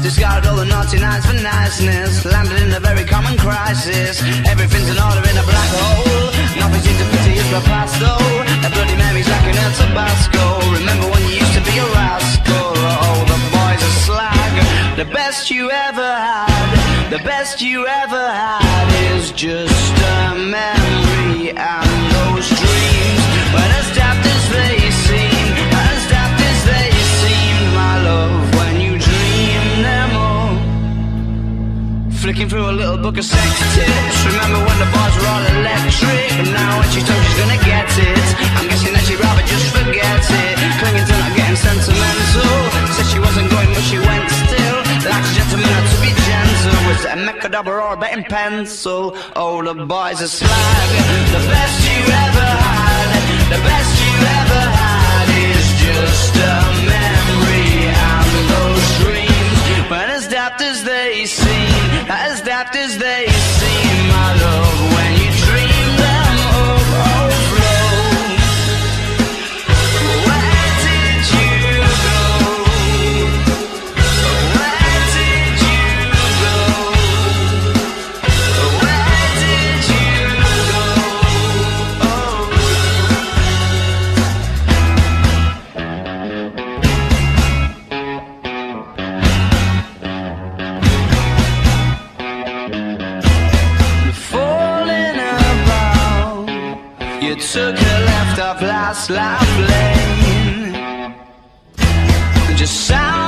Discarded all the naughty nights for niceness. Landed in a very common crisis. Everything's in order in a black hole. Nothing seems to pity is my past though. That Bloody Mary's like an El Tabasco. Remember when you used to be a rascal? Oh, the boys are slag. The best you ever had, the best you ever had is just a memory. And those dreams, when as daft as they seem, as daft as they seem, my love, when you dream them all. Flicking through a little book of sex tips. Remember when the bars were all electric? But now when she's told she's gonna get it, I'm guessing that she'd rather just forget it. Clinging to not getting sentimental. Said she wasn't going but she went still. Like a gentleman had to be gentle. Was it a Mechadabra or a betting pencil? Oh, the boys are slag. The best you ever had, the best you ever had is just a memory. And those dreams, when as daft as they seem, as daft as they seem, my love, when you dream them overflow. Where did you go? Where did you go? Where did you go? Falling about, you took a left off last life lane. Just sound